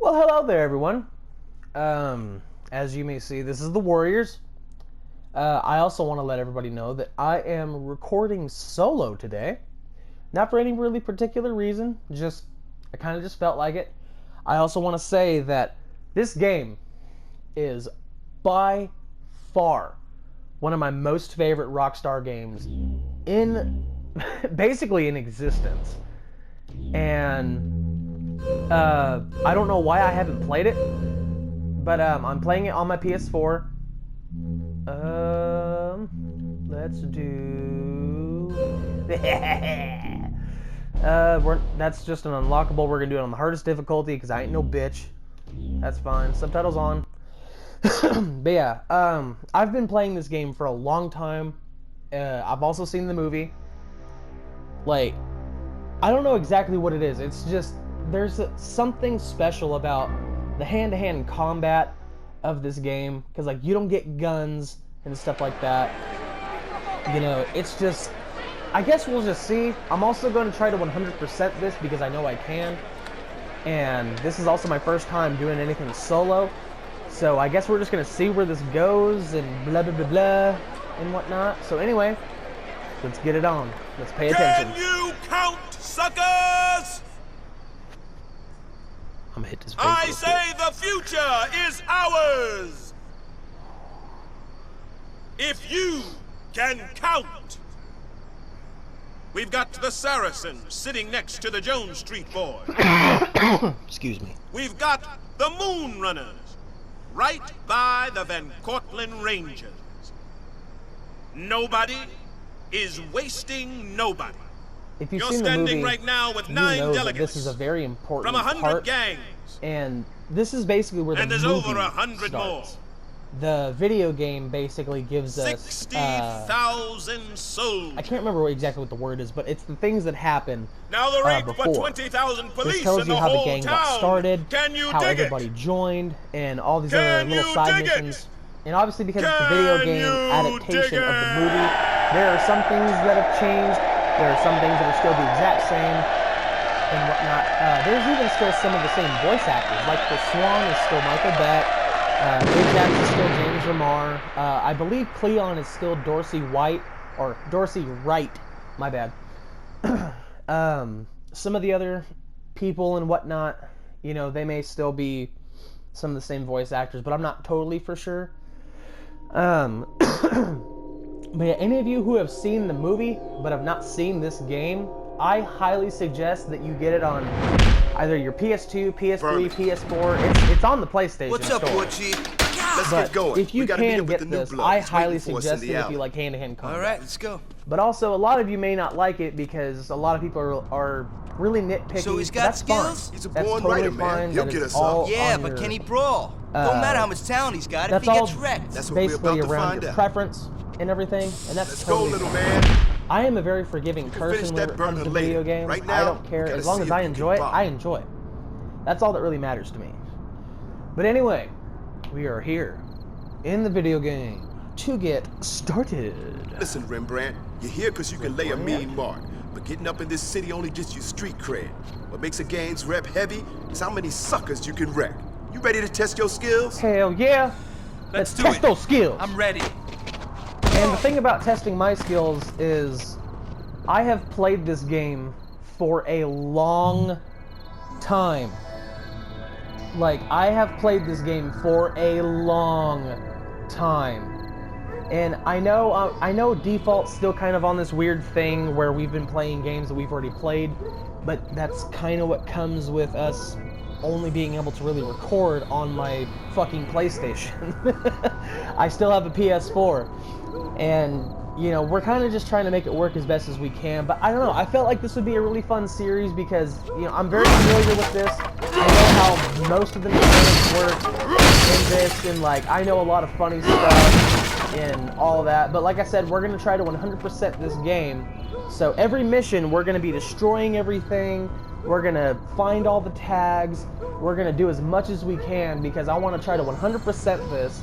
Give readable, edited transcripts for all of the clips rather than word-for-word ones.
Well, hello there, everyone. As you may see, this is the Warriors. I also want to let everybody know that I am recording solo today. Not for any really particular reason, I kind of just felt like it. I also want to say that this game is by far one of my most favorite Rockstar games in basically in existence. And I don't know why I haven't played it, but I'm playing it on my PS4. Let's do. That's just an unlockable. We're gonna do it on the hardest difficulty because I ain't no bitch. That's fine. Subtitles on. But yeah, I've been playing this game for a long time. I've also seen the movie. Like, I don't know exactly what it is. It's just there's something special about the hand-to-hand combat of this game, because like you don't get guns and stuff like that. You know, it's just, I guess we'll just see. I'm also going to try to 100% this because I know I can, and this is also my first time doing anything solo, so I guess we're just going to see where this goes and blah blah blah blah and whatnot. So anyway, let's get it on. Let's pay attention. Can you count, suckers? I'm gonna hit this. I say the future is ours. If you can count. We've got the Saracen sitting next to the Jones Street boy. Excuse me. We've got the Moon Runners right by the Van Cortlandt Rangers. Nobody is wasting nobody. If you've You're seen the standing movie, right now with you 9 know delegates that this is a very important from 100 part, gangs, and this is basically where the and there's movie over 100 starts. more. The video game basically gives us 60,000 souls. I can't remember exactly what the word is, but it's the things that happen Now the rate before. for 20,000 police This tells in you the how the whole gang town. got started, Can you how dig everybody it? joined, and all these Can other little you side dig it? missions. And obviously, because it's a video Can game you adaptation dig of the it? movie, there are some things that have changed. There are some things that are still the exact same and whatnot. There's even still some of the same voice actors. Like the Swan is still Michael Beck. Ajax is still James Remar. I believe Cleon is still Dorsey White, or Dorsey Wright. My bad. Some of the other people and whatnot, you know, they may still be some of the same voice actors, but I'm not totally for sure. But yeah, any of you who have seen the movie but have not seen this game, I highly suggest that you get it on either your PS2, PS3, PS4. It's on the PlayStation What's up, store. Woodchie? Let's But get going. if you We gotta meet can up with get the new this, blood. I It's highly waiting for us in suggest the it if alley. you like hand-to-hand combat. All right, let's go. But also, a lot of you may not like it because a lot of people are really nitpicky. So he's but got that's skills? Fine. He's a That's born totally writer, man. fine. He'll That get is us all up. Yeah, on but your- can he brawl? Don't matter how much talent he's got if That's he gets all wrecked. That's what we're basically about to around find your out. preference and everything, and that's Let's go, totally little fine. man. I am a very forgiving person finish when that it comes burger to later. video games. Right I now, don't care. we gotta As long see as if I we can enjoy it, rock. I enjoy it. That's all that really matters to me. But anyway, we are here in the video game to get started. Listen, Rembrandt, you're here because you can lay a Rembrandt? mean mark. But getting up in this city only gets you street cred. What makes a game's rep heavy is how many suckers you can wreck. You ready to test your skills? Hell yeah! Let's do test it. those skills. I'm ready. And the thing about testing my skills is I have played this game for a long time. Like, I have played this game for a long time. And I know default's still kind of on this weird thing where we've been playing games that we've already played, but that's kind of what comes with us only being able to really record on my fucking PlayStation. I still have a PS4, and you know, we're kind of just trying to make it work as best as we can. But I don't know, I felt like this would be a really fun series because, you know, I'm very familiar with this. I know how most of the mechanics work in this, and like, I know a lot of funny stuff and all that. But like I said, we're going to try to 100% this game. So every mission, we're going to be destroying everything. We're going to find all the tags. We're going to do as much as we can because I want to try to 100% this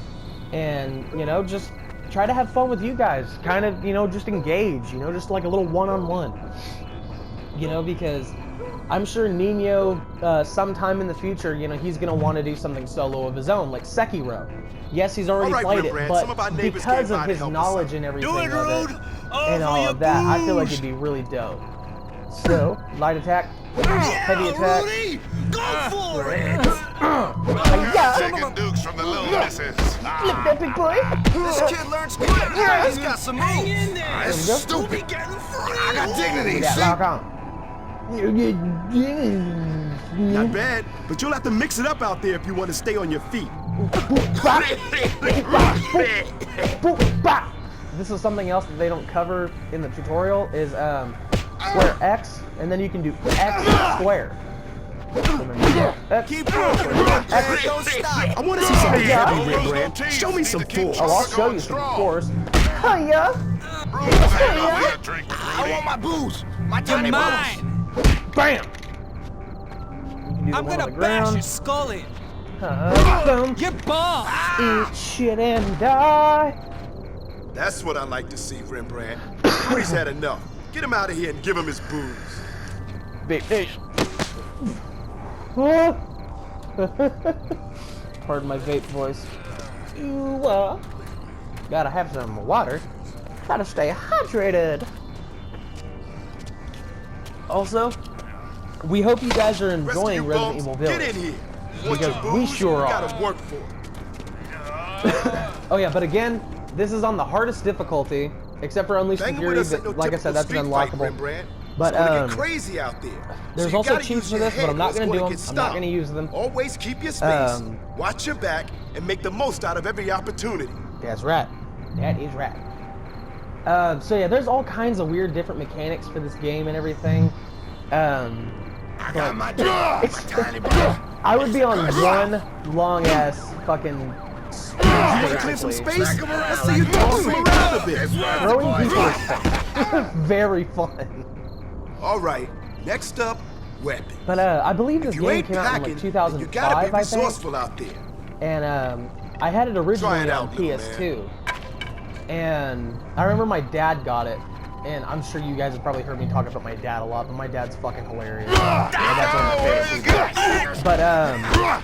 and, you know, just try to have fun with you guys. Kind of, you know, just engage, you know, just like a little one-on-one. You know, because I'm sure Nino, sometime in the future, you know, he's gonna want to do something solo of his own, like Sekiro. Yes, he's already All right, played Rembrandt, it, some of our but neighbors because came of by to his help us knowledge out. and everything Do it, of Rude! it, and all of that, I feel like it'd be really dope. So, light attack, heavy attack. Rudy! Go for it! Taking dukes from the little misses. Flip that big boy. This kid learns quick. He's got some moves. Hang in there. There we go. Stupid getting free. I got dignity, Yeah, see? lock on. Not bad, but you'll have to mix it up out there if you want to stay on your feet. This is something else that they don't cover in the tutorial is square X, and then you can do X square. So then you go X, Keep going. X. Don't stop. I want to see something Yeah. heavy, Rembrandt. Show me some force. Oh, I'll show you some force. Hiya! I want my booze. My tiny booze. Bam! You can do the I'm one on gonna the bash ground. your skull in. Boom. You're bomb. Eat shit and die. That's what I like to see, Rembrandt. Rudy's had enough. Get him out of here and give him his booze. Big fish. Pardon my vape voice. Ooh, gotta have some water. Gotta stay hydrated. Also, we hope you guys are Rest of you enjoying Resident bums, Evil get Village. in here. Want Because your we booze? sure You are. gotta work for it. Oh yeah, but again, this is on the hardest difficulty, except for Unleashed Banging Fury. with us ain't no Like I said, that's an typical street fight, unlockable. Rembrandt. But, It's gonna get crazy out there. there's So you also gotta cheats use for your this, but head I'm not or it's gonna do gonna them. get I'm not stopped. gonna use them. Always keep your space, watch your back, and make the most out of every opportunity. That's right. That is right. So yeah, there's all kinds of weird different mechanics for this game and everything. I got my tiny booze. I would be on one long ass fucking You wanna clear some space? Let's see you toss them around a bit. throwing people is fun. Very fun. All right, next up, weapon. But I believe this If you game ain't came out in packing, like then you gotta 2005, be I think. resourceful out there. And I had it originally Try it on out, little PS2. And I remember my dad got it. And I'm sure you guys have probably heard me talk about my dad a lot, but my dad's fucking hilarious. My dad's one of my favorite people.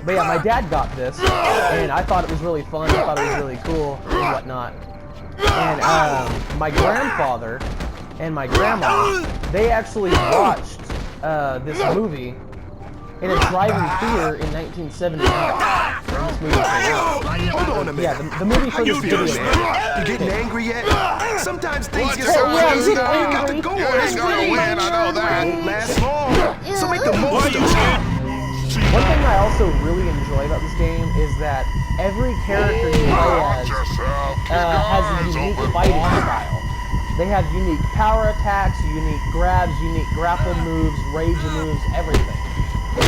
But yeah, my dad got this, and I thought it was really fun. I thought it was really cool and whatnot. And my grandfather and my grandma, they actually watched this movie in a drive-in theater in 1979. When this movie came out. Hold on a minute. Yeah, the movie for this video. You getting angry yet? Sometimes things What? get Hey, so yeah, crazy, I'm you got to angry. go on You this ain't gonna ride. win, I know that. Won't last long. So make the most of it. One thing I also really enjoy about this game is that every character you play Watch as yourself. has a unique fighting style. They have unique power attacks, unique grabs, unique grapple moves, rage moves, everything.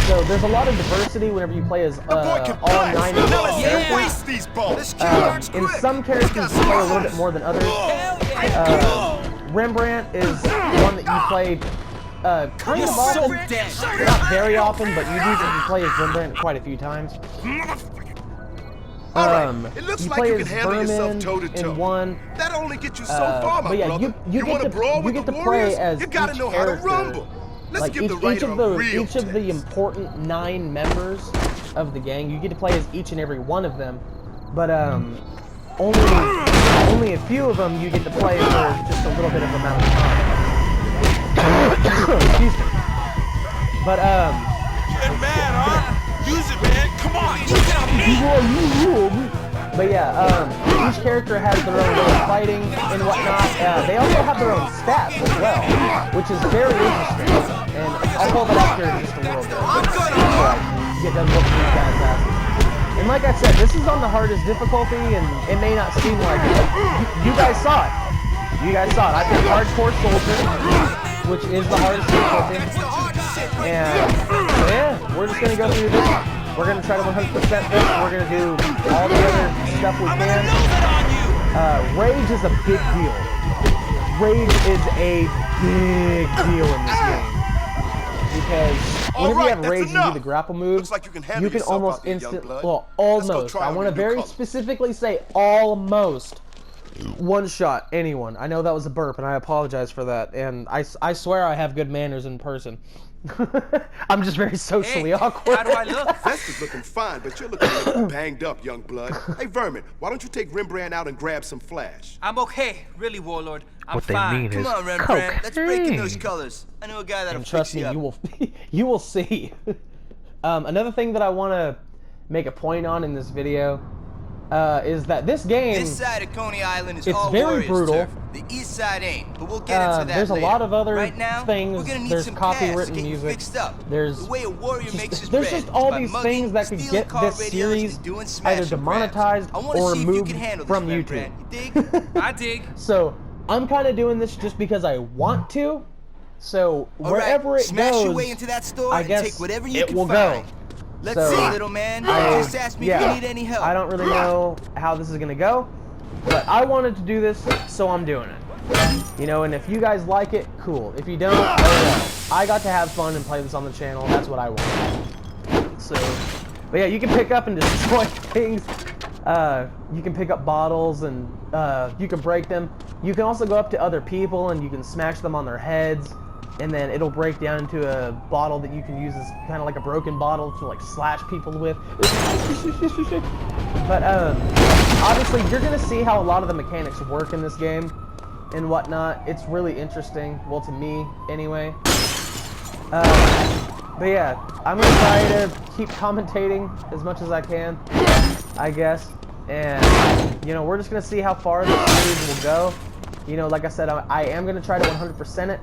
So there's a lot of diversity whenever you play as all 9 of Now the let's characters. waste these balls. This kid learns In quick. some characters you play a little bit more than others. Rembrandt is one that you play kind You're of so often. dead. Not very often, but you do get to play as Rembrandt quite a few times. All right, it looks You like play you as can handle yourself Vermin toe-to-toe. in one. That'll only get you so far, my But yeah, brother. you want get to brawl you with get the to warriors? play as You gotta each know how to character. rumble. Let's Like give each the writer of a the real each of the test. important 9 members of the gang, you get to play as each and every one of them. But only a few of them you get to play for just a little bit of amount of time. Excuse me. But Get mad, huh? Use it, man. Come on. But yeah, each character has their own way of fighting and whatnot. They also have their own stats as well, which is very interesting. And I'll pull that up here in just a little bit. Get done whooping these guys' asses. And like I said, this is on the hardest difficulty, and it may not seem like it, but you guys saw it. You guys saw it. I picked Hardcore Soldier, which is the hardest difficulty. And so yeah, we're just gonna go through this. We're gonna try to 100% this. We're gonna do all the other stuff we can. Rage is a big deal. Rage is a big deal in this game. Because whenever you have that's rage and you do enough. the grapple moves, Looks like you can handle you can yourself almost out there, young instantly, blood. well, Let's go almost. try I on want to your new very colors. specifically say almost one-shot anyone. I know that was a burp, and I apologize for that. And I swear I have good manners in person. I'm just very socially awkward. How do I look? Vest is looking fine, but you're looking a little banged up, young blood. Hey, Vermin, why don't you take Rembrandt out and grab some flash? I'm okay, really, Warlord. I'm What they fine. mean Come is on, Rembrandt. Let's break in cocaine. those colors. I know a guy that'll And trust fix me, you up. you will see. Another thing that I want to make a point on in this video is that this game, This side of Coney Island is it's all very Warriors brutal. turf. The east side ain't, but we'll get into that there's later. a lot of other right now, things. We're gonna need There's some copywritten cash to get you music. fixed up. There's the way a warrior just- makes his there's bread just all is by these mugging, things that could stealing get car this radios series and doing either smash and grabs. demonetized I wanna or see if you removed can handle from this, YouTube. Rembrandt. You dig? I dig. So I'm kind of doing this just because I want to. So All wherever right, it smash goes, your way into that store I and guess take whatever you it can will find. go. Let's So, see, little man. Just ask me if you need any help. I don't really know how this is gonna go, but I wanted to do this, so I'm doing it. You know, and if you guys like it, cool. If you don't, oh well. I got to have fun and play this on the channel. That's what I want. So, but yeah, you can pick up and destroy things. You can pick up bottles and you can break them. You can also go up to other people and you can smash them on their heads, and then it'll break down into a bottle that you can use as kind of like a broken bottle to like slash people with. But obviously you're gonna see how a lot of the mechanics work in this game and whatnot. It's really interesting, well, to me anyway. But yeah, I'm gonna try to keep commentating as much as I can, I guess. And you know, we're just gonna see how far the series will go. You know, like I said, I am gonna try to 100% it.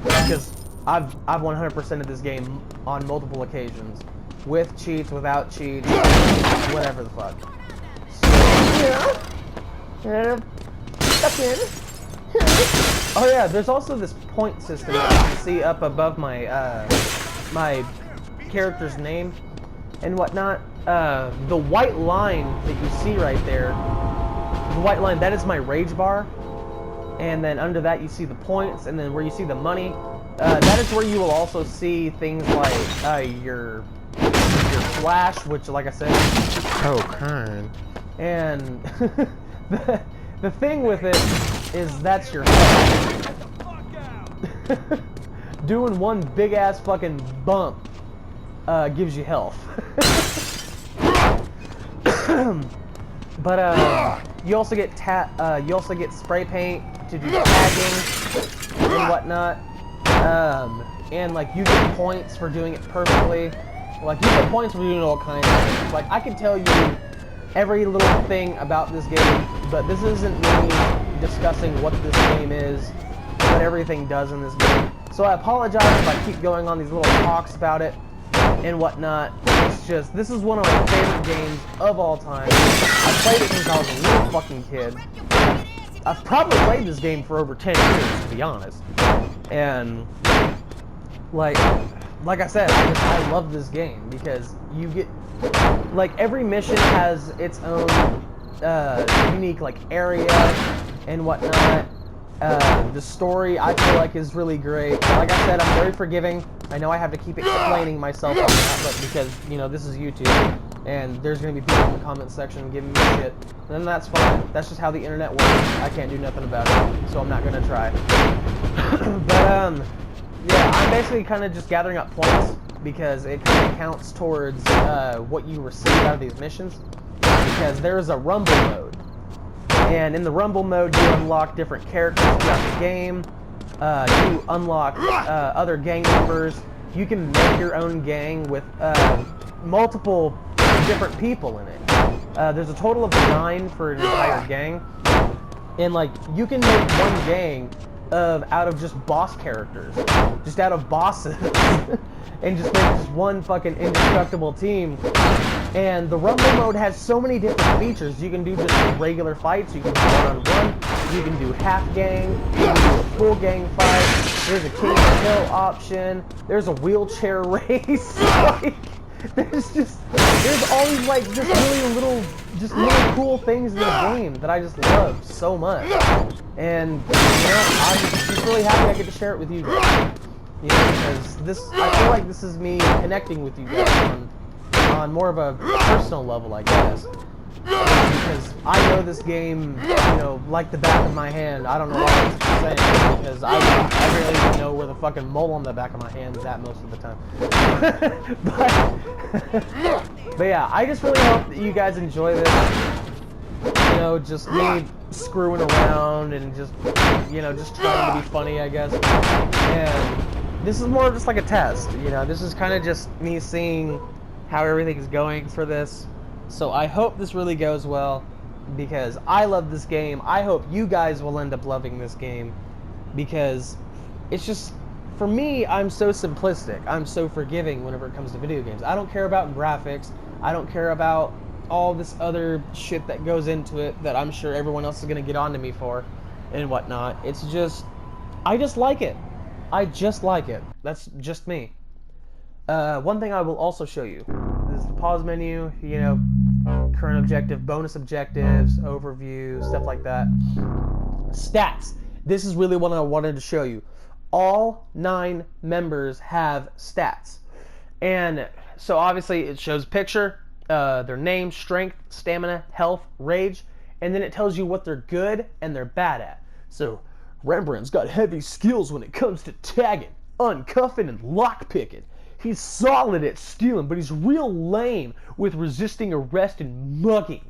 Because I've 100%ed this game on multiple occasions, with cheats, without cheats, whatever the fuck. So, yeah, stuck in. Oh yeah, there's also this point system that you can see up above my my character's name and whatnot. The white line that you see right there, the white line, that is my rage bar. And then under that you see the points, and then where you see the money, that is where you will also see things like your flash, which, like I said, Cocaine. and the thing with it is that's your health. Doing one big ass fucking bump gives you health. But you also get spray paint to do tagging and whatnot, and like you get points for doing it perfectly. Like you get points for doing all kinds of things. Like I can tell you every little thing about this game, but this isn't me discussing what this game is, what everything does in this game. So I apologize if I keep going on these little talks about it and whatnot. It's just, this is one of my favorite games of all time. I played it since I was a little fucking kid. I've probably played this game for over 10 years, to be honest. And like I said, I love this game because you get, like, every mission has its own unique like area and whatnot. The story, I feel like, is really great. Like I said, I'm very forgiving. I know I have to keep explaining myself on that, but because, you know, this is YouTube, and there's going to be people in the comment section giving me shit, and that's fine. That's just how the internet works. I can't do nothing about it, so I'm not going to try. But, yeah, I'm basically kind of just gathering up points, because it kind of counts towards what you receive out of these missions, because there's a rumble mode. And in the rumble mode, you unlock different characters throughout the game. You unlock other gang members. You can make your own gang with multiple different people in it. There's a total of 9 for an entire gang. And like, you can make one gang out of just boss characters. Just out of bosses. And just make just one fucking indestructible team. And the rumble mode has so many different features. You can do just regular fights, you can do one-on-one, you can do half gang, you can do a full gang fight, there's a king of hill option, there's a wheelchair race. Like, there's all these like just really cool things in this game that I just love so much. And you know, I'm just really happy I get to share it with you guys. You know, because I feel like this is me connecting with you guys on more of a personal level, I guess. because I know this game, you know, like the back of my hand. I don't know what I'm saying, because I barely even know where the fucking mole on the back of my hand is at most of the time. but yeah, I just really hope that you guys enjoy this. You know, just me screwing around and just, you know, just trying to be funny, I guess. And this is more just like a test, you know. This is kind of just me seeing how everything is going for this. So I hope this really goes well, because I love this game. I hope you guys will end up loving this game, because it's just, for me, I'm so simplistic. I'm so forgiving whenever it comes to video games. I don't care about graphics. I don't care about all this other shit that goes into it that I'm sure everyone else is going to get onto me for and whatnot. It's just, I just like it. I just like it. That's just me. One thing I will also show you is the pause menu, you know, current objective, bonus objectives, overview, stuff like that. Stats. This is really what I wanted to show you. All 9 members have stats. And so obviously it shows picture, their name, strength, stamina, health, rage, and then it tells you what they're good and they're bad at. So Rembrandt's got heavy skills when it comes to tagging, uncuffing, and lockpicking. He's solid at stealing, but he's real lame with resisting arrest and mugging.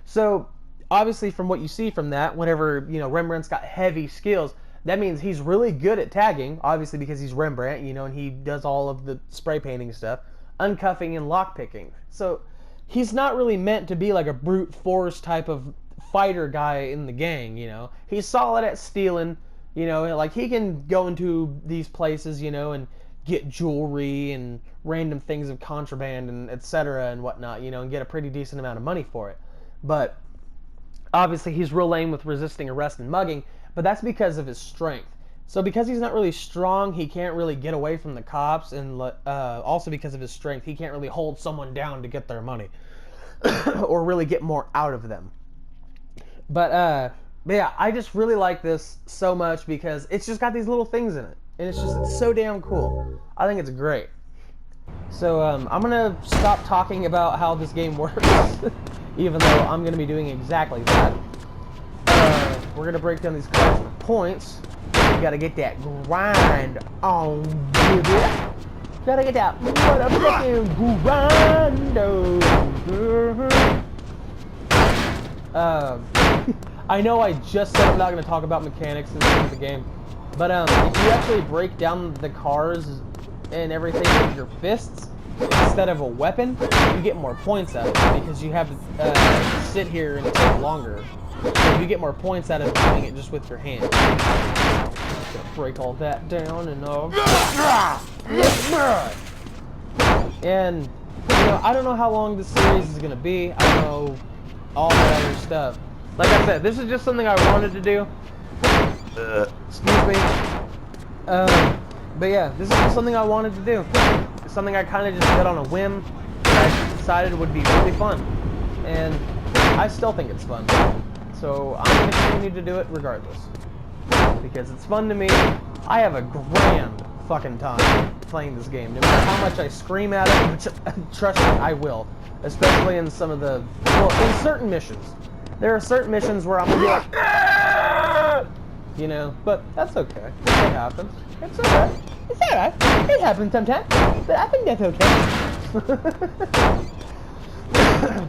So obviously from what you see from that, whenever, you know, Rembrandt's got heavy skills, that means he's really good at tagging, obviously because he's Rembrandt, you know, and he does all of the spray painting stuff, uncuffing and lockpicking. So he's not really meant to be like a brute force type of fighter guy in the gang, you know. He's solid at stealing, you know, like he can go into these places, you know, and get jewelry and random things of contraband and etc. and whatnot, you know, and get a pretty decent amount of money for it. But obviously he's real lame with resisting arrest and mugging, but that's because of his strength. So because he's not really strong, he can't really get away from the cops, and also because of his strength, he can't really hold someone down to get their money or really get more out of them. But yeah, I just really like this so much because it's just got these little things in it, and it's so damn cool. I think it's great. So I'm gonna stop talking about how this game works, even though I'm gonna be doing exactly that. We're gonna break down these cards for points. You gotta get that grind on, baby. Gotta get that motherfucking grind. I know I just said I'm not gonna talk about mechanics in the game, but if you actually break down the cars and everything with your fists instead of a weapon, you get more points out of it because you have to sit here and take longer. So you get more points out of doing it just with your hand. Just gonna break all that down and and you know, I don't know how long this series is gonna be. I don't know all that other stuff. Like I said, this is just something I wanted to do. Excuse me. But yeah, this is just something I wanted to do. It's something I kind of just did on a whim. I decided would be really fun, and I still think it's fun. So I'm going to continue to do it regardless, because it's fun to me. I have a grand fucking time playing this game, no matter how much I scream at it, which, trust me, I will. Especially in some of the, well, in certain missions. There are certain missions where I'm going to be like, Aah! You know, but that's okay. It happens. It's alright. It's alright. It happens sometimes, but I think that's okay.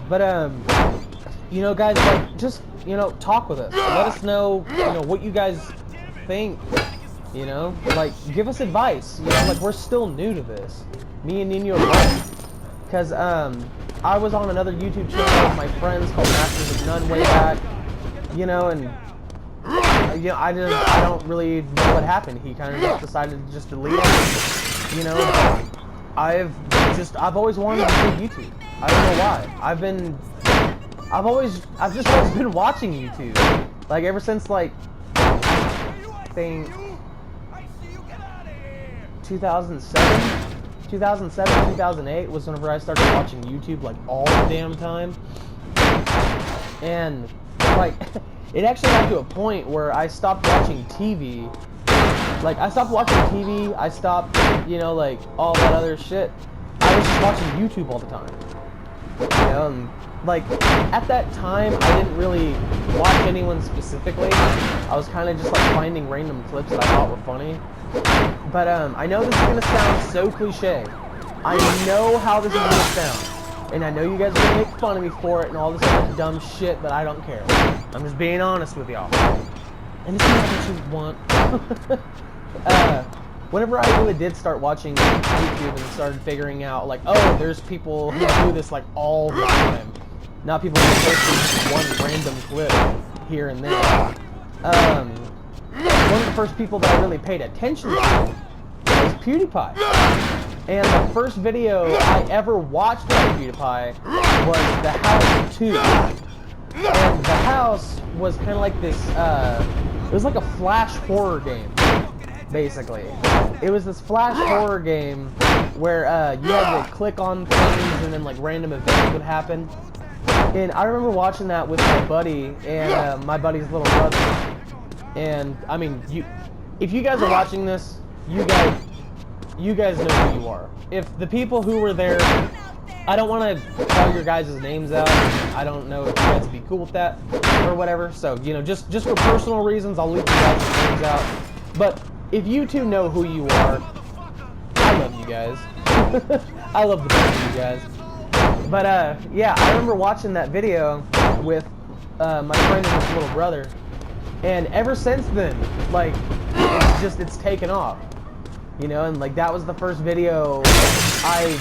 But, you know, guys, like, just, you know, talk with us. Let us know, you know, what you guys think, you know? Like, give us advice, you know? Like, we're still new to this. Me and Nino both. Because, I was on another YouTube channel with my friends called Masters of None way back, you know, and, you know, I don't really know what happened. He kind of just decided to just delete it, you know? I've always wanted to do YouTube. I don't know why. I've just always been watching YouTube. Like, ever since, like, I think 2007, 2008 was whenever I started watching YouTube, like, all the damn time. And, like, it actually got to a point where I stopped watching TV. Like, I stopped watching TV, I stopped, you know, like, all that other shit. I was just watching YouTube all the time. You know, and like at that time, I didn't really watch anyone specifically. I was kind of just like finding random clips that I thought were funny. But I know this is gonna sound so cliche. I know how this is gonna sound, and I know you guys are gonna make fun of me for it and all this other dumb shit, but I don't care. I'm just being honest with y'all. And it's not what you want. Whenever I really did start watching YouTube and started figuring out, like, oh, there's people who do this like all the time. Not people who post just one random clip here and there. One of the first people that I really paid attention to was PewDiePie. And the first video I ever watched by PewDiePie was The House 2. And The House was kind of like this, it was like a flash horror game, basically. It was this flash horror game where you had to click on things and then like random events would happen. And I remember watching that with my buddy and my buddy's little brother. And I mean, if you guys are watching this, you guys know who you are. If the people who were there, I don't want to call your guys' names out. I don't know if you guys would be cool with that or whatever. So, you know, just for personal reasons, I'll leave you guys' names out. But if you two know who you are, I love you guys. I love the best of you guys. But yeah, I remember watching that video with my friend and his little brother. And ever since then, like, it's taken off, you know, and like that was the first video I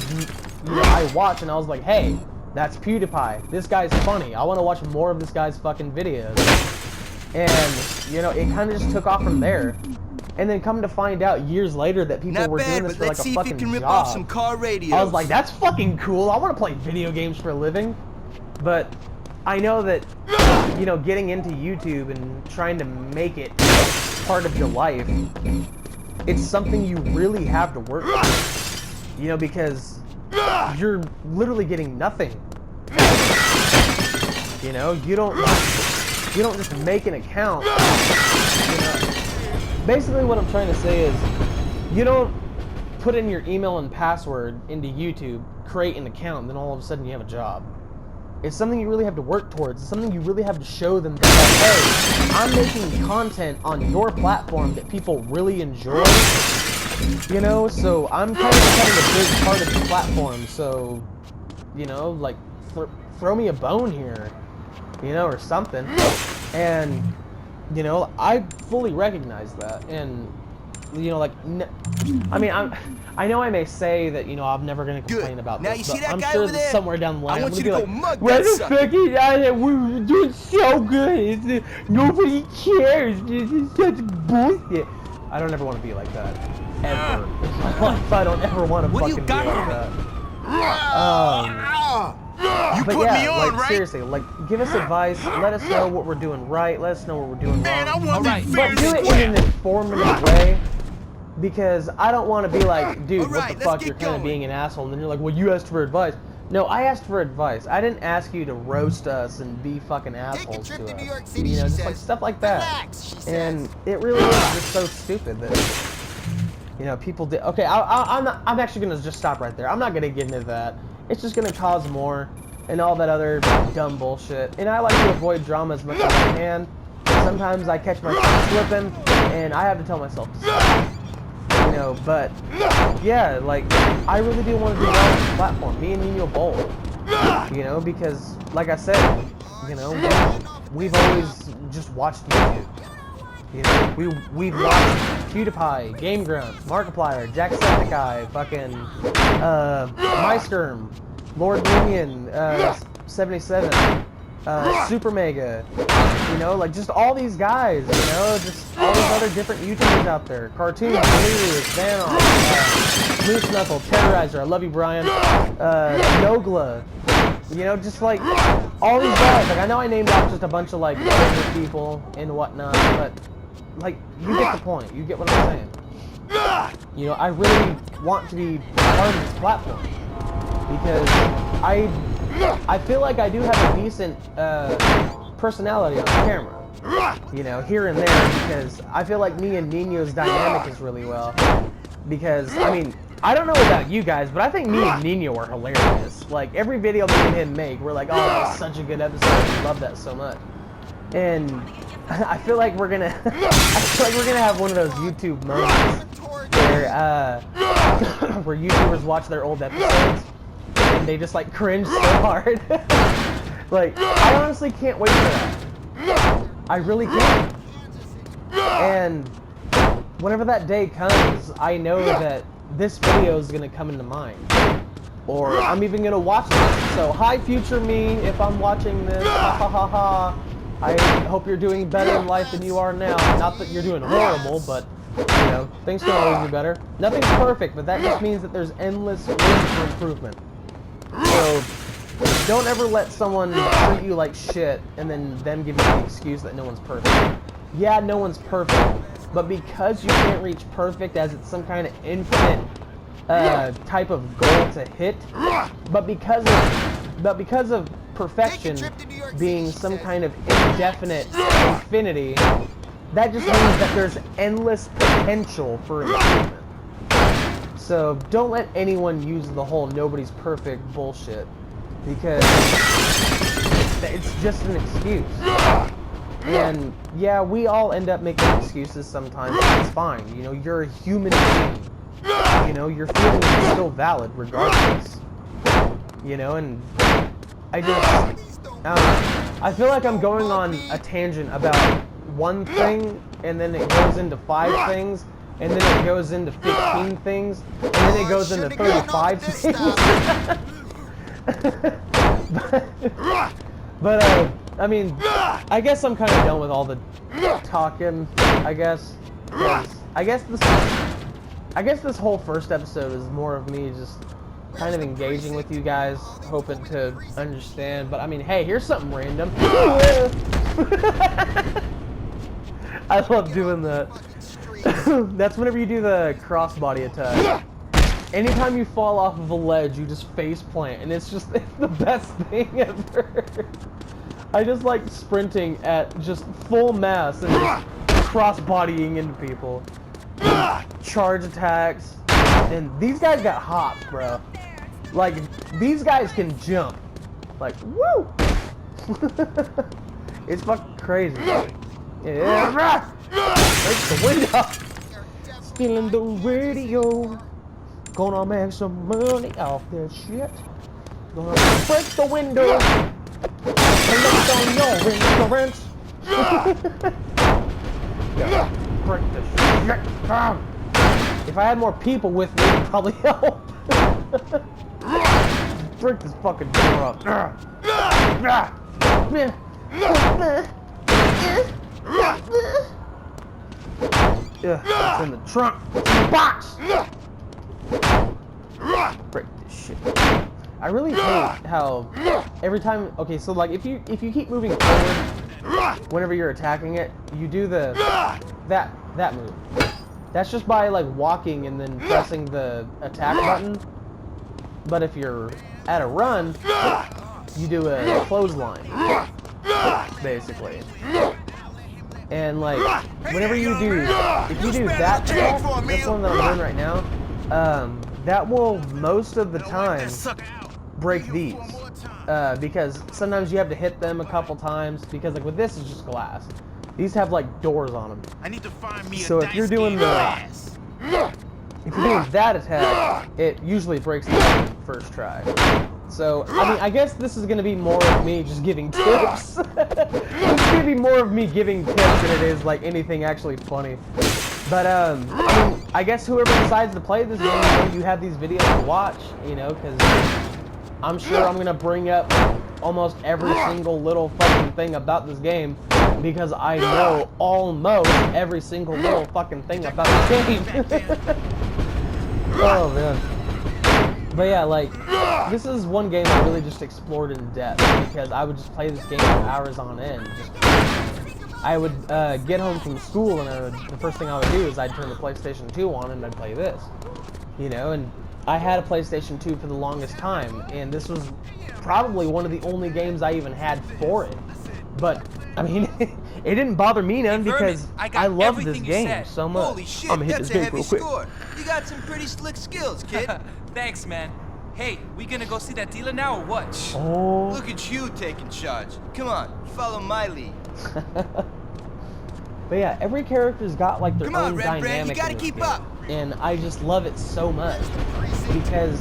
watched, and I was like, hey, that's PewDiePie. This guy's funny. I want to watch more of this guy's fucking videos. And you know, it kind of just took off from there. And then come to find out years later that people were doing this for like a fucking job. Off some car radios. I was like, that's fucking cool. I want to play video games for a living. But I know that, you know, getting into YouTube and trying to make it part of your life, it's something you really have to work on. You know, because you're literally getting nothing. You know, you don't just make an account. You know, basically what I'm trying to say is, you don't put in your email and password into YouTube, create an account, and then all of a sudden you have a job. It's something you really have to work towards. It's something you really have to show them that, hey, I'm making content on your platform that people really enjoy. You know, so I'm kind of becoming a big part of the platform. So, you know, like, throw me a bone here, you know, or something. And, you know, I fully recognize that. And, you know, like, I mean, I know I may say that, you know, I'm never going to complain about now this, you see but that I'm guy sure over that there? somewhere down the line, I want you to I'm go gonna be mug like, where that the sucker. fuck is that? We're doing so good. Nobody cares. This is such bullshit. I don't ever want to be like that. Ever. In my life, I don't ever want to What do fucking you be got like for me? that. You But put yeah, me on, like, right? seriously, like, give us advice. Let us know what we're doing right. Let us know what we're doing Man, I wrong. want Alright, this fair But do and it square. in an informative way, because I don't want to be like, dude, what Alright, the let's fuck, get you're kind of going. being an asshole, and then you're like, well, you asked for advice. No, I asked for advice. I didn't ask you to roast us and be fucking assholes trip to to New us. York City, You know, she just says. like stuff like that. Relax, she And says. it really is just so stupid that, you know, people did. Okay, I'm actually gonna just stop right there. I'm not gonna get into that. It's just gonna cause more and all that other dumb bullshit. And I like to avoid drama as much as I can. Sometimes I catch myself slipping, and I have to tell myself to stop. You know, but yeah, like, I really do want to do well on this platform. Me and Nino both. You know, because like I said, you know, we've always just watched YouTube. You know, we've watched PewDiePie, Game Grumps, Markiplier, Jacksepticeye, fucking Meisterm, Lord Minion, 77, Super Mega, you know, like just all these guys, you know, just all these other different YouTubers out there. Cartoon, Delirious, Vanon, Moose Knuckle, Terrorizer, I love you, Brian, Nogla, you know, just like all these guys. Like, I know I named off just a bunch of like older people and whatnot, but like, you get the point. You get what I'm saying. You know, I really want to be part of this platform because I feel like I do have a decent personality on camera. You know, here and there, because I feel like me and Nino's dynamic is really well. Because, I mean, I don't know about you guys, but I think me and Nino are hilarious. Like, every video me and him make, we're like, oh, that was such a good episode. We love that so much. And I feel like we're gonna, have one of those YouTube moments where YouTubers watch their old episodes and they just like cringe so hard. Like, I honestly can't wait for that. I really can't. And whenever that day comes, I know that this video is gonna come into mind, or I'm even gonna watch it. So hi future me, if I'm watching this, ha ha ha ha. I hope you're doing better in life than you are now. Not that you're doing horrible, but you know, things can always be better. Nothing's perfect, but that just means that there's endless room for improvement. So don't ever let someone treat you like shit and then them give you the excuse that no one's perfect. Yeah, no one's perfect. But because you can't reach perfect as it's some kind of infinite type of goal to hit, but because of perfection being some kind of indefinite infinity, that just means that there's endless potential for improvement. So don't let anyone use the whole nobody's perfect bullshit, because it's just an excuse. And yeah, we all end up making excuses sometimes. That's fine. You know, you're a human being. You know, your feelings are still valid regardless. You know, and I feel like I'm going on a tangent about one thing, and then it goes into 5 things, and then it goes into 15 things, and then it goes into 35 things. But I mean, I guess I'm kind of done with all the talking, I guess. I guess this whole first episode is more of me just kind of engaging with you guys, hoping to understand. But I mean, hey, here's something random. I love doing that. That's whenever you do the crossbody attack. Anytime you fall off of a ledge, you just face plant, and it's the best thing ever. I just like sprinting at just full mass and just cross-bodying into people. Charge attacks. And these guys got hops, bro. Like, these guys can jump. Like, woo! It's fucking crazy. Yeah. Break the window. Stealing the radio. Gonna make some money off this shit. Gonna break the window. Collect on your insurance. Yeah, break the shit. If I had more people with me, it'd probably help. Break this fucking door up. Yeah, it's in the trunk. It's in the box. Break this shit. I really hate how every time. Okay, so like if you keep moving forward, whenever you're attacking it, you do the that move. That's just by like walking and then pressing the attack button. But if you're at a run, you do a clothesline, basically. And like whenever you do, if you do that attack, this one that I'm doing right now, that will most of the time break these. Because sometimes you have to hit them a couple times, because like with this it's just glass. These have like doors on them. I need to find me So if you're doing that attack, it usually breaks the first try. So I mean, I guess this is gonna be more of me just giving tips. It's gonna be more of me giving tips than it is like anything actually funny. But I mean, I guess whoever decides to play this game, you have these videos to watch, you know, because I'm sure I'm gonna bring up almost every single little fucking thing about this game, because I know almost every single little fucking thing about the game. Oh man. But yeah, like, this is one game I really just explored in depth, because I would just play this game for hours on end. I would get home from school, and the first thing I would do is I'd turn the PlayStation 2 on and I'd play this. You know, and I had a PlayStation 2 for the longest time, and this was probably one of the only games I even had for it. But, I mean, It didn't bother me none Hey, Vermin, because I got I love this everything you game said. so much. Holy shit, I'm gonna hit that's this a vape heavy real quick. score. You got some pretty slick skills, kid. Thanks, man. Hey, we gonna go see that dealer now or what? Oh. Look at you taking charge. Come on, follow my lead. But yeah, every character's got like their Come on, own Rembrandt, dynamic you gotta in this keep game. up. And I just love it so much because,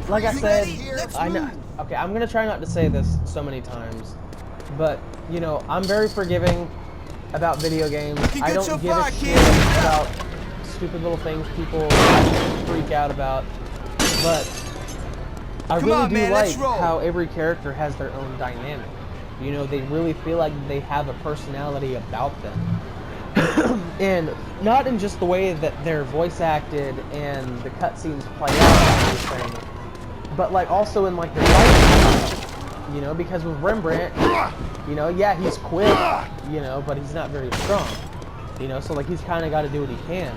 like I You said, ready? Let's I know. move. Okay, I'm gonna try not to say this so many times, but you know, I'm very forgiving about video games. Looking I good don't so give far, a kid. shit about stupid little things people freak out about, but I Come really on, do man, like let's roll. how every character has their own dynamic. You know, they really feel like they have a personality about them. And not in just the way that they're voice acted and the cutscenes play out and everything, but like also in like their fighting, you know, because with Rembrandt, you know, yeah, he's quick, you know, but he's not very strong, you know, so like he's kind of got to do what he can,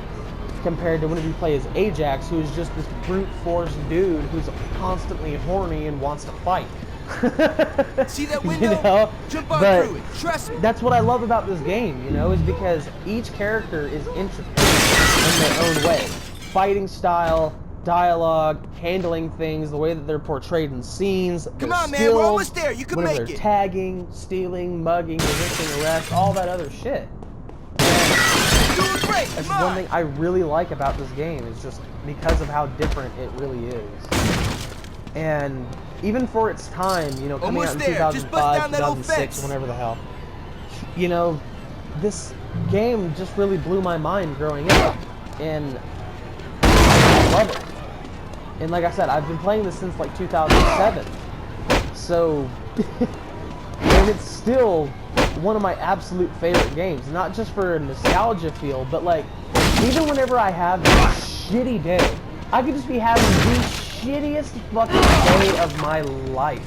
compared to whenever you play as Ajax, who's just this brute force dude who's constantly horny and wants to fight. See that window? You know? Jump on But through it. Trust me. that's what I love about this game, you know, is because each character is intricate in their own way. Fighting style, dialogue, handling things, the way that they're portrayed in scenes, Come their on, man, skills, we're almost there. You can whether make they're it. tagging, stealing, mugging, resisting arrest, all that other shit. You're doing great. That's Come one on. thing I really like about this game, is just because of how different it really is. And even for its time, you know, coming Almost out in there. Just bust 2005, down that old 2006, fence. whenever the hell, you know, this game just really blew my mind growing up, and I love it. And like I said, I've been playing this since like 2007, so, and it's still one of my absolute favorite games, not just for a nostalgia feel, but like, even whenever I have a shitty day, I could just be having the shittiest fucking day of my life.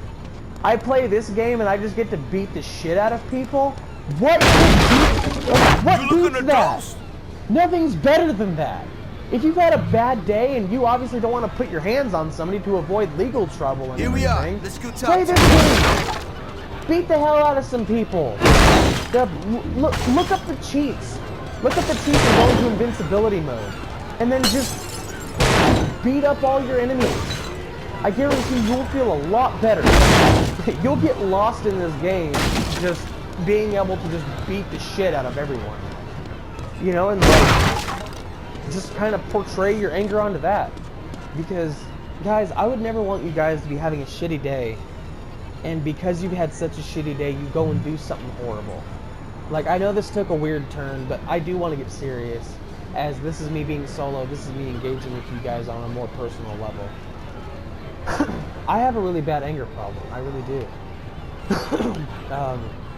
I play this game and I just get to beat the shit out of people? What beats that? Nothing's better than that. If you've had a bad day and you obviously don't want to put your hands on somebody to avoid legal trouble and Here we are. everything, Let's go talk play to this game. Beat the hell out of some people. Look up the cheats. Look up the cheats and go into invincibility mode. And then just beat up all your enemies. I guarantee you'll feel a lot better. You'll get lost in this game just being able to just beat the shit out of everyone. You know, and like, just kind of portray your anger onto that. Because, guys, I would never want you guys to be having a shitty day, and because you've had such a shitty day, you go and do something horrible. Like, I know this took a weird turn, but I do want to get serious, as this is me being solo, this is me engaging with you guys on a more personal level. I have a really bad anger problem, I really do.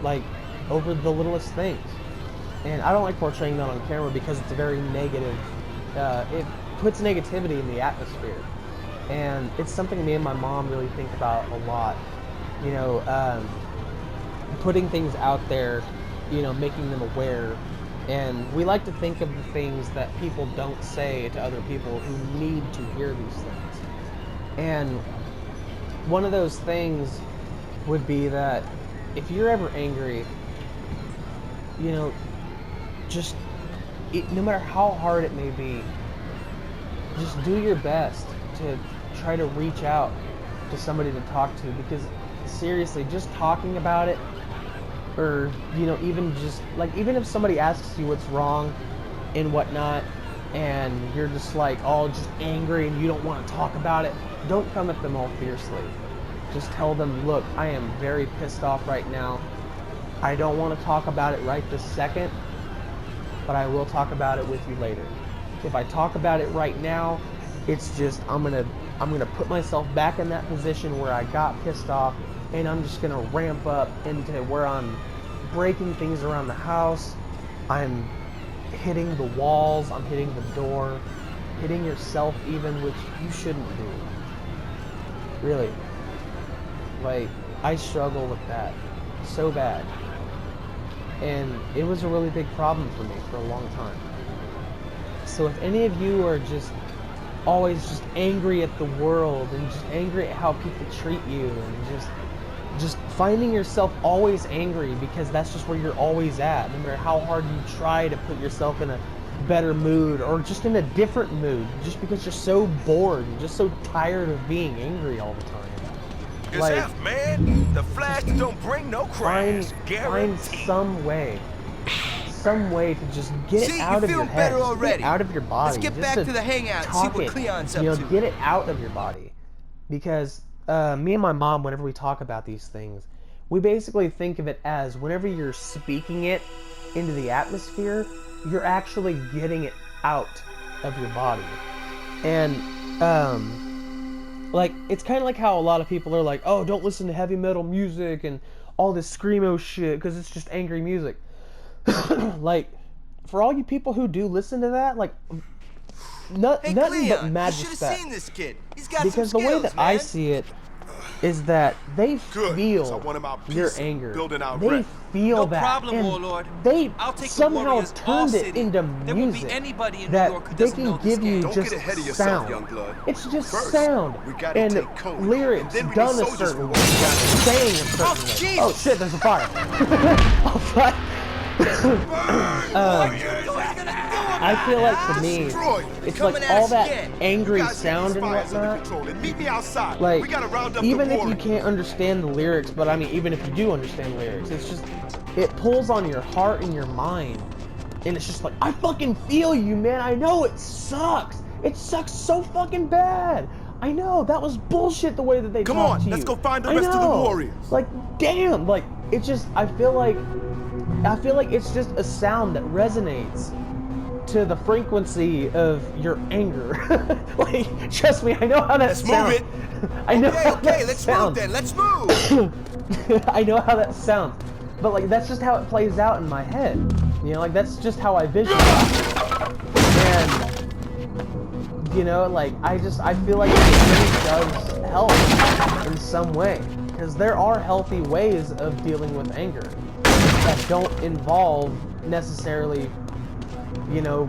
Like, over the littlest things. And I don't like portraying that on camera because it's a very negative, it puts negativity in the atmosphere. And it's something me and my mom really think about a lot. You know, putting things out there, you know, making them aware. And we like to think of the things that people don't say to other people who need to hear these things. And one of those things would be that if you're ever angry, you know, just, no matter how hard it may be, just do your best to try to reach out to somebody to talk to, because seriously, just talking about it, or, you know, even just, like, even if somebody asks you what's wrong and whatnot, and you're just like all just angry and you don't want to talk about it, don't come at them all fiercely. Just tell them, look, I am very pissed off right now. I don't want to talk about it right this second, but I will talk about it with you later. If I talk about it right now, it's just, I'm gonna put myself back in that position where I got pissed off, and I'm just gonna ramp up into where I'm breaking things around the house, I'm hitting the walls, I'm hitting the door, hitting yourself even, which you shouldn't do. Really. Like, I struggle with that so bad. And it was a really big problem for me for a long time. So if any of you are just always just angry at the world and just angry at how people treat you and just just finding yourself always angry because that's just where you're always at, no matter how hard you try to put yourself in a better mood or just in a different mood, just because you're so bored and just so tired of being angry all the time. It's Like, F, man. The Flash don't bring no crash. find some way to just get See, it out you of your feeling head, better just already. get it out of your body. Let's get just back to the hangout and see talk what it, Cleon's you know, up to. get it out of your body, because me and my mom, whenever we talk about these things, we basically think of it as whenever you're speaking it into the atmosphere, you're actually getting it out of your body. And like, it's kind of like how a lot of people are like, oh, don't listen to heavy metal music and all this screamo shit because it's just angry music. Like, for all you people who do listen to that, like, Hey, nothing Cleon, but mad you should have respect. seen this kid. He's got Because some the way skills, that man. I see it is that they Good. feel So one of my your pieces anger. building our They rep. feel No that. problem, and Warlord. they I'll take the somehow Warriors all turned it city. into There won't be music anybody in New that York who they doesn't can know this give you game. Don't just get ahead of yourself, sound. young blood. It's just First, sound we gotta and take Coney, lyrics and then we done need a soldiers certain for way, what we gotta saying a certain way. Jesus. Oh shit! There's a fire. I feel like for me, Destroy. it's Coming like at all us that again. angry You guys get sound these and fires under whatnot. control and meet me outside. Like, we gotta round up even the if you warriors. can't understand the lyrics, but I mean, even if you do understand the lyrics, it's just, it pulls on your heart and your mind. And it's just like, I fucking feel you, man. I know it sucks. It sucks so fucking bad. I know, that was bullshit the way that they Come talked on, to you. let's go find the I rest of the know. warriors. Like, damn, like, it's just, I feel like it's just a sound that resonates to the frequency of your anger. Like, trust me, I know how that Let's sounds. move it. I know how Okay, that let's sounds. move then. Let's move. I know how that sounds, but like that's just how it plays out in my head. You know, like that's just how I visualize it. And you know, like I feel like it really does help in some way, because there are healthy ways of dealing with anger that don't involve necessarily, you know,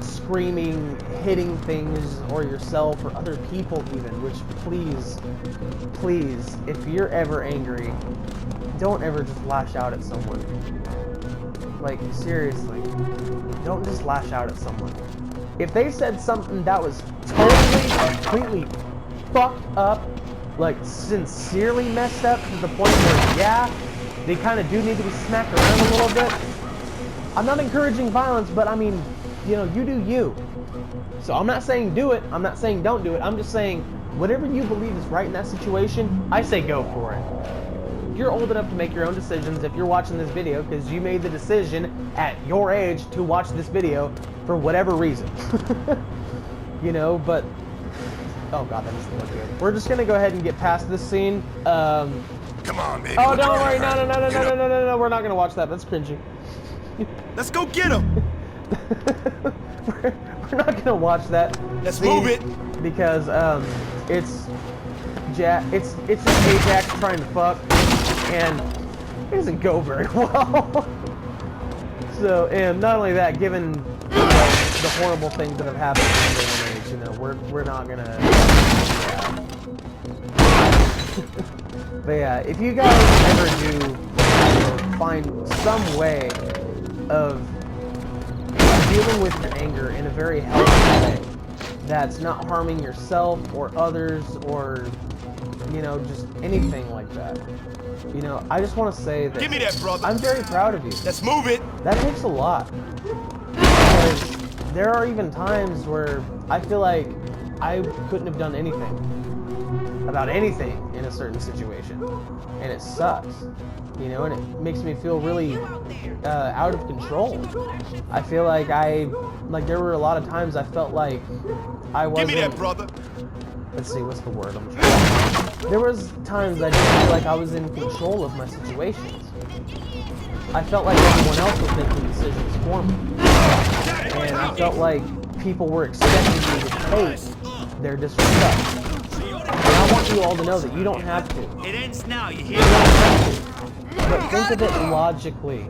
screaming, hitting things or yourself or other people even, which please, if you're ever angry, don't ever just lash out at someone. Like, seriously, don't just lash out at someone. If they said something that was totally, completely fucked up, like sincerely messed up to the point where, yeah, they kind of do need to be smacked around a little bit, I'm not encouraging violence, but I mean, you know, you do you. So I'm not saying do it, I'm not saying don't do it, I'm just saying whatever you believe is right in that situation, I say go for it. You're old enough to make your own decisions if you're watching this video, because you made the decision at your age to watch this video for whatever reason. You know, but oh god, that doesn't look good. We're just gonna go ahead and get past this scene. Come on, baby. Oh, what you don't got? worry, no, we're not gonna watch that. That's cringy. Let's go get him. we're not gonna watch that. Let's scene move it. because it's just Ajax trying to fuck, and it doesn't go very well. So, and not only that, given the horrible things that have happened in the day and age, you know, we're not gonna. But yeah, if you guys ever do find some way of dealing with your anger in a very healthy way that's not harming yourself or others or, you know, just anything like that, you know, I just want to say that Give me that, brother. I'm very proud of you. Let's move it. That takes a lot, because there are even times where I feel like I couldn't have done anything about anything in a certain situation, and it sucks, you know, and it makes me feel really out of control. I feel like there were a lot of times I felt like I wasn't. Give me that, brother. Let's see, what's the word I'm trying. There was times I didn't feel like I was in control of my situations. I felt like everyone else was making decisions for me, and I felt like people were expecting me to take their disrespect. And I want you all to know that you don't have to. It ends now, you hear? You don't have to. But think of it logically.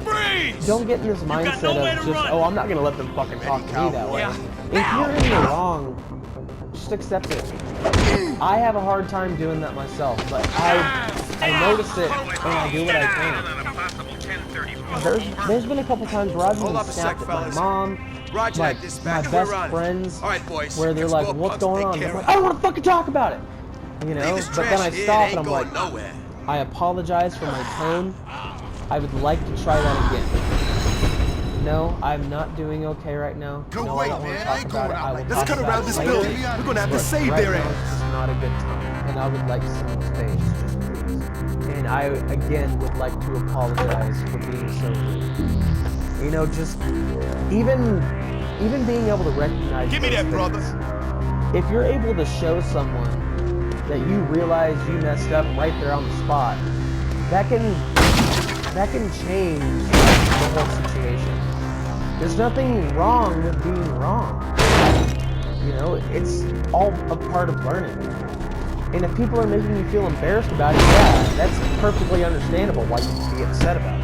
Freeze! Don't get in this mindset nowhere of to just, run. oh, I'm not gonna let them fucking talk to me that way. Yeah. If you're in the wrong, just just accept it. I have a hard time doing that myself, but I notice it and I do what I can. There's been a couple times where I've even snapped at my mom, Roger like that, dispatch. my We're best on it. friends, All right, boys. where they're like, Explore what's punks, going on? take I'm care like, of I don't want to fucking talk about it. You know, Leave this but then I trash here, stop it and I'm ain't like, going nowhere. I apologize for my tone. I would like to try that again. No, I'm not doing okay right now. Go no, away, I don't want man. to I talk ain't about it. going out I will like talk Let's cut about around it this later, building. We're gonna have to but save right their now ass. it's just not a good time, and I would like some space. And I, again, would like to apologize for being so rude. You know, just even being able to recognize Give me those that, brother. things. If you're able to show someone that you realize you messed up right there on the spot, that can change the whole situation. There's nothing wrong with being wrong. You know, it's all a part of learning. And if people are making you feel embarrassed about it, yeah, that's perfectly understandable why you'd be upset about it.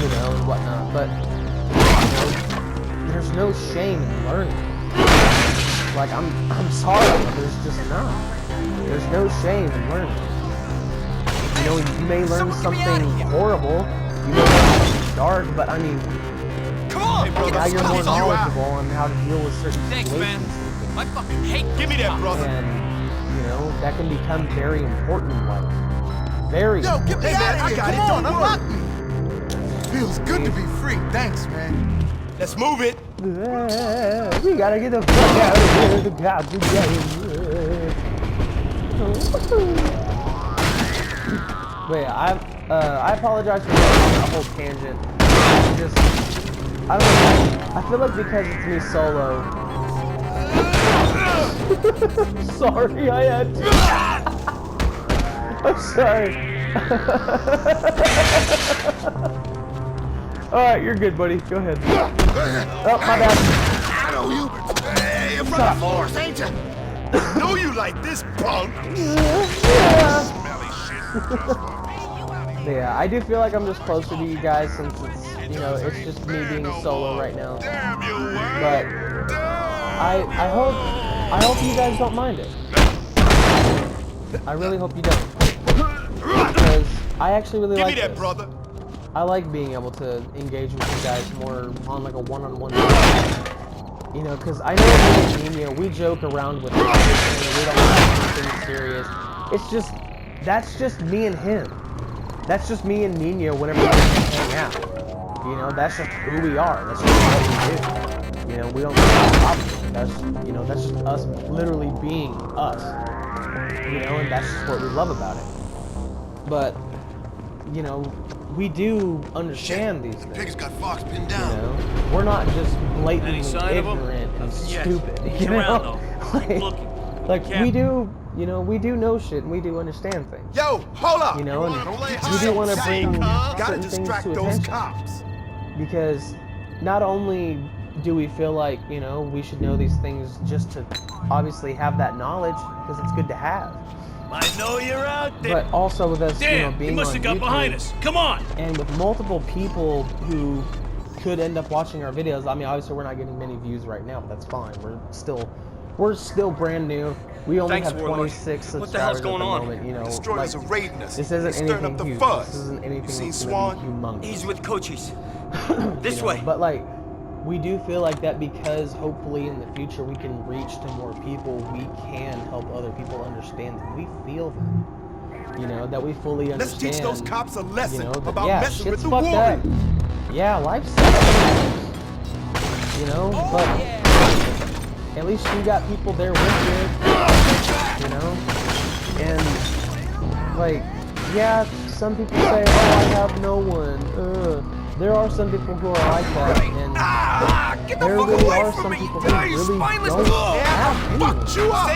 You know, and whatnot. But, you know, there's no shame in learning. Like, I'm sorry, but there's just not. There's no shame in learning. You know, you may learn something horrible, you may learn something dark, but I mean, Come on! Hey, brother, now you're more you out. knowledgeable on how to deal with certain Thanks, man. situations. I fucking hate Give me that, brother. And, you know, that can become very important in life. Very Yo, get important. me out of here. Come Come on, on, unlock me. Feels good to be free. Thanks, man. Let's move it. We gotta get the fuck out of here. The cops are getting. Wait, I apologize for going on a whole tangent. I don't know. I feel like because it's me solo. Sorry, I had to. I'm sorry. Alright, you're good, buddy. Go ahead. Oh, my bad. I know you. Hey, you're from the force, ain't you? Know you like this, punk. Yeah, I do feel like I'm just closer to you guys since it's, you know, it's just me being solo right now. Damn you, Wayne. But I hope you guys don't mind it. I really hope you don't. Because I actually really Give like me that, this. brother. I like being able to engage with you guys more on like a one-on-one basis. You know, because I know me and Nino, we joke around with everything, we don't take anything serious. It's just, that's just me and him. That's just me and Nino whenever we hang out. You know, that's just who we are. That's just what we do. You know, we don't stop. That's, you know, that's just us literally being us. You know, and that's just what we love about it. But, you know, we do understand these things. Pig's got Fox pinned You down. know, we're not just blatantly Any sign of him? ignorant and Yes. stupid. He's You know, around, though. Keep looking. like Can't- we do. You know, we do know shit and we do understand things. Yo, hold up. You know, and Don't lay we do want to bring Gotta certain things distract to those attention cops. because not only do we feel like, you know, we should know these things just to obviously have that knowledge because it's good to have, I know you're out there. but also with us, you know, Damn, being he must on have got YouTube, behind us. Come on! and with multiple people who could end up watching our videos. I mean, obviously we're not getting many views right now, but that's fine. We're still brand new. We only Thanks, have Warlord. 26 subscribers What the hell's going at the on? moment. You know, Destroyers like, are raiding us. this isn't Stirring anything up the huge. fuzz. This isn't anything You seen that's Swan? gonna be humongous. He's with Cochise. You This know, way. But like, we do feel like that because hopefully in the future we can reach to more people. We can help other people understand that we feel them. You know, that we fully Let's understand. teach those cops a lesson you know, that, about yeah, messing shit's with the fucked up. warriors. Yeah, life sucks. You know, but at least you got people there with you. You know, and like, yeah, some people say, "Oh, I have no one." There are some people who are like that, and Get the there fuck really away are from some me, people you who dirty really spineless don't dog. have anyone. Fucked you up.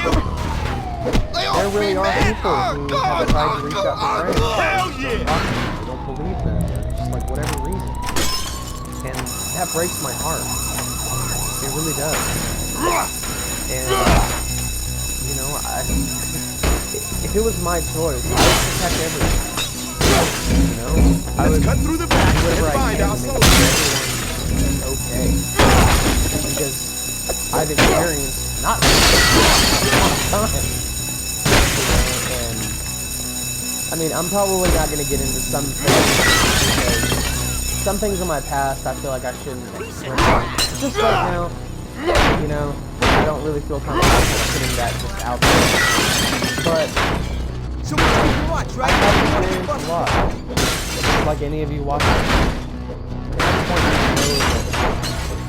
Lay There off really me, are man. people who have tried to reach out to friends. Hell yeah. They don't believe them, just like whatever reason. And that breaks my heart. It really does. And, you know, if it was my choice, I would protect everyone. You know? I would Let's cut through the back do whatever and I find can our to make soldiers. sure everyone is okay. Because I've experienced not time. And I mean, I'm probably not going to get into some things because some things in my past I feel like I shouldn't express. Just right now, you know, I don't really feel comfortable putting that just out there. But So what do you watch, right? I've experienced a lot. Just like any of you watching.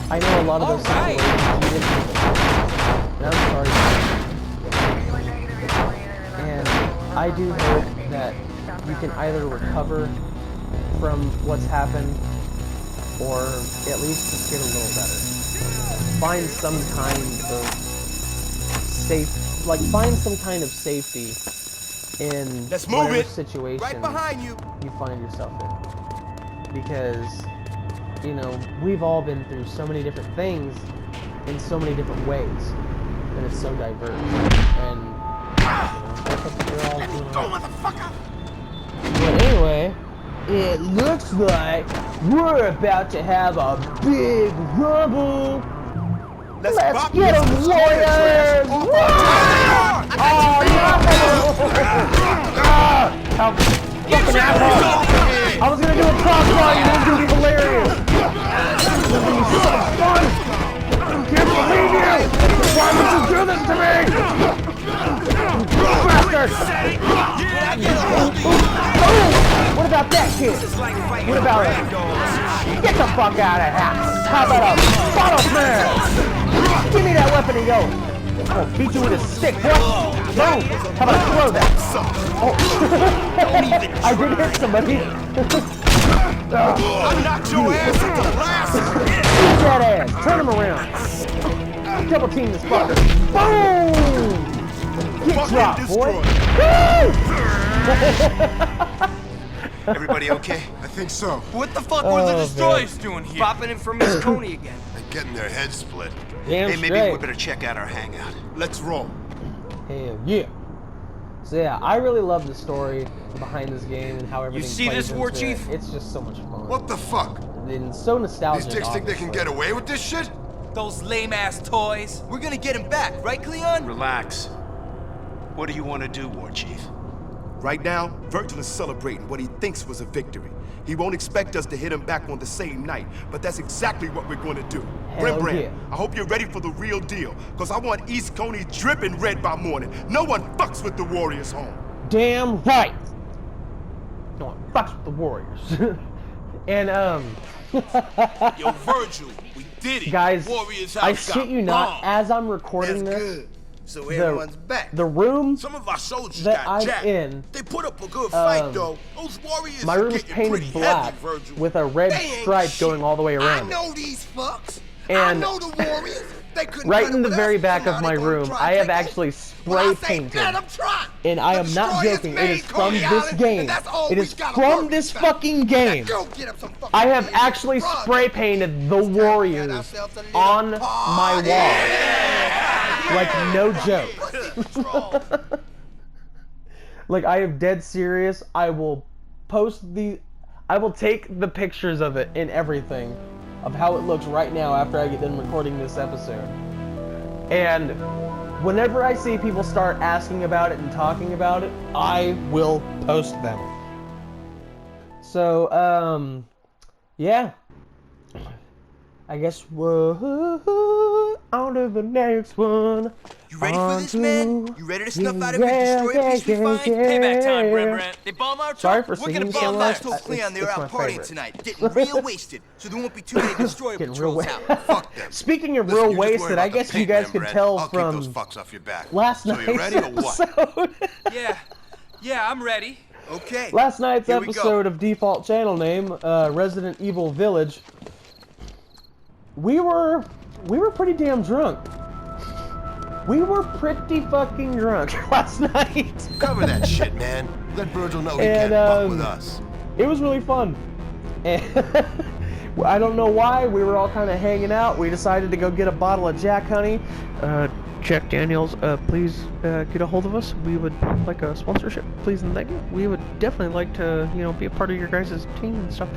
I know a lot of those situations you didn't. And I'm sorry. And I do hope that you can either recover from what's happened or at least just get a little better. Find some kind of find some kind of safety in whatever situation right behind you find yourself in. Because, you know, we've all been through so many different things in so many different ways, and it's so diverse. And, you know, that's what we're all doing. Go, motherfucker! But anyway, it looks like we're about to have a big rumble. Let's get them, Warriors! Oh, no! Fucking asshole! I was gonna do a crossbar, you didn't do it hilarious! This is gonna be so fun! I can't believe you! Why would you do this to me? Bastard! What about that kid? What about it? Get the fuck out of here! How about a bottle smash? Give me that weapon and go! I'm gonna beat you with a stick, boy! Boom! How about I throw that? Oh! I did hit somebody! I knocked your ass at the last! Beat that ass! Turn him around! Double team this fucker! Boom! Get dropped, boy! Woo! Everybody okay? I think so. What the fuck were the destroyers doing here? popping in from Miss Coney again. They're getting their heads split. Damn Hey, maybe straight. we better check out our hangout. Let's roll. Hell yeah. So yeah, I really love the story behind this game and how everything see plays this, War into Chief? it. It's just so much fun. What the fuck? And so nostalgic. These dicks think they can get away with this shit? Those lame-ass toys. We're gonna get him back, right, Cleon? Relax. What do you want to do, War Chief? Right now, Virgil is celebrating what he thinks was a victory. He won't expect us to hit him back on the same night, but that's exactly what we're going to do. Hell Rembrandt, yeah. I hope you're ready for the real deal, because I want East Coney dripping red by morning. No one fucks with the Warriors home. Damn right. No one fucks with the Warriors. And Yo, Virgil, we did it. guys, Warriors I house shit got you not, bombed. as I'm recording this, So everyone's back. the room Some of our soldiers that got I'm jacked. in, They put up a good fight, um, though. Those Warriors my are room's getting painted pretty black heavy, Virgil. with a red They ain't stripe shit. going all the way I around it. know these fucks. I And know the Warriors. They couldn't right cut in it the with very us, back so of now my they gonna room, try I and have take actually over. spray When I say painted, let 'em try. and I The am not destroyers joking, it made is from Coney this Island, game. and that's all It we is gotta from work this with. fucking game. Now go get 'em some fucking I have beers. actually Run. spray painted the Warriors ourselves a little on my party. wall. Like, no joke. Like, I am dead serious. I will take the pictures of it and everything of how it looks right now after I get done recording this episode. And whenever I see people start asking about it and talking about it, I will post them. So, yeah. I guess we're on to the next one. You ready for this, man? You ready to snuff out every Yeah, destroyer piece we find? Payback time, Rembrandt. They bomb our Sorry truck, for we're gonna singing so bomb much. theirs. I told Cleon they were It's out my partying favorite. tonight, getting real wasted, so there won't be too many destroyer Getting real patrols out. wasted. Fuck them. Speaking of Listen, real you just worry wasted, about I the guess you paint, guys could Rembrandt. tell I'll from keep those fucks off your back. last So night's you ready or what? episode. Yeah, I'm ready. Okay. Last night's Here we go. episode of Default Channel Name, Resident Evil Village. We were pretty damn drunk. We were pretty fucking drunk last night. Cover that shit, man. Let Virgil know he And, can't fuck with us. It was really fun. And I don't know why, we were all kind of hanging out. We decided to go get a bottle of Jack Honey. Jack Daniels, please get a hold of us. We would like a sponsorship, please and thank you. We would definitely like to, be a part of your guys' team and stuff.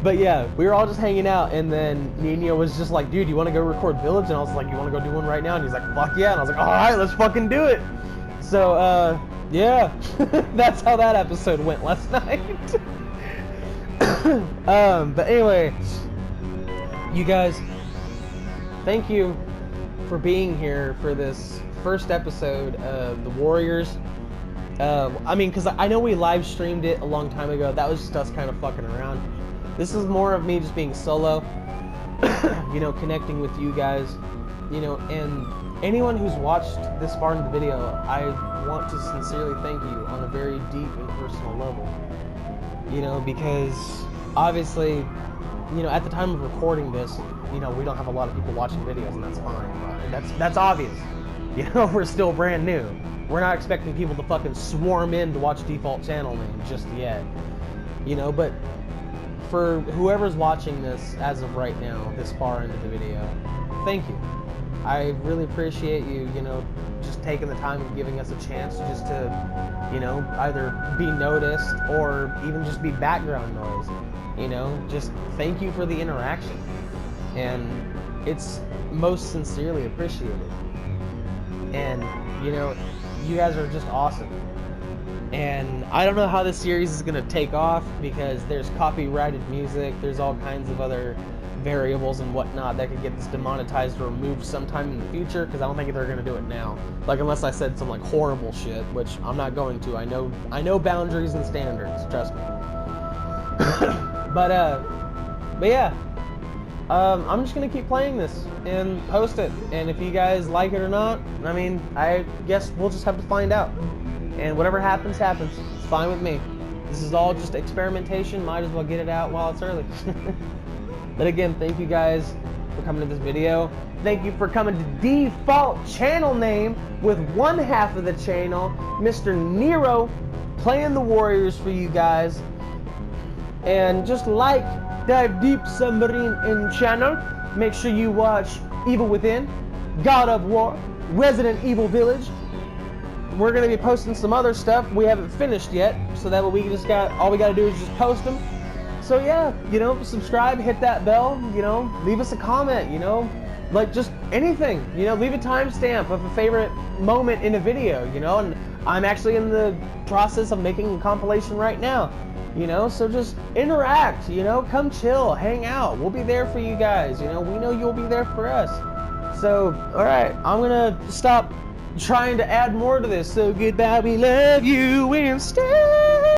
But yeah, we were all just hanging out, and then Nino was just like, dude, you want to go record Village? And I was like, you want to go do one right now? And he's like, fuck yeah. And I was like, all right, let's fucking do it. So, yeah, that's how that episode went last night. But anyway, you guys, thank you for being here for this first episode of The Warriors. I mean, because I know we live streamed it a long time ago. That was just us kind of fucking around. This is more of me just being solo, you know, connecting with you guys, you know, and anyone who's watched this far in the video, I want to sincerely thank you on a very deep and personal level, you know, because obviously, you know, at the time of recording this, you know, we don't have a lot of people watching videos, and that's fine. That's obvious. You know, we're still brand new. We're not expecting people to fucking swarm in to watch default channel name just yet. You know, but for whoever's watching this as of right now, this far into the video, thank you. I really appreciate you, you know, just taking the time and giving us a chance just to, you know, either be noticed or even just be background noise. You know, just thank you for the interaction. And it's most sincerely appreciated. And, you know, you guys are just awesome. And I don't know how this series is going to take off because there's copyrighted music, there's all kinds of other variables and whatnot that could get this demonetized or removed sometime in the future, because I don't think they're going to do it now. Like, unless I said some like horrible shit, which I'm not going to. I know boundaries and standards, trust me. But yeah, I'm just gonna keep playing this and post it, and if you guys like it or not, I mean, I guess we'll just have to find out. And whatever happens, happens. It's fine with me. This is all just experimentation. Might as well get it out while it's early. But again, thank you guys for coming to this video. Thank you for coming to default channel name with one half of the channel, Mr. Nero, playing the Warriors for you guys. And just like Dive Deep Submarine in channel, make sure you watch Evil Within, God of War, Resident Evil Village. We're gonna be posting some other stuff we haven't finished yet, so that we just all we gotta do is just post them. So yeah, you know, subscribe, hit that bell, you know, leave us a comment, you know, like just anything, you know, leave a timestamp of a favorite moment in a video, you know, and I'm actually in the process of making a compilation right now. You know, so just interact, you know, come chill, hang out. We'll be there for you guys, you know, we know you'll be there for us. So, alright, I'm gonna stop trying to add more to this. So goodbye, we love you, and stay.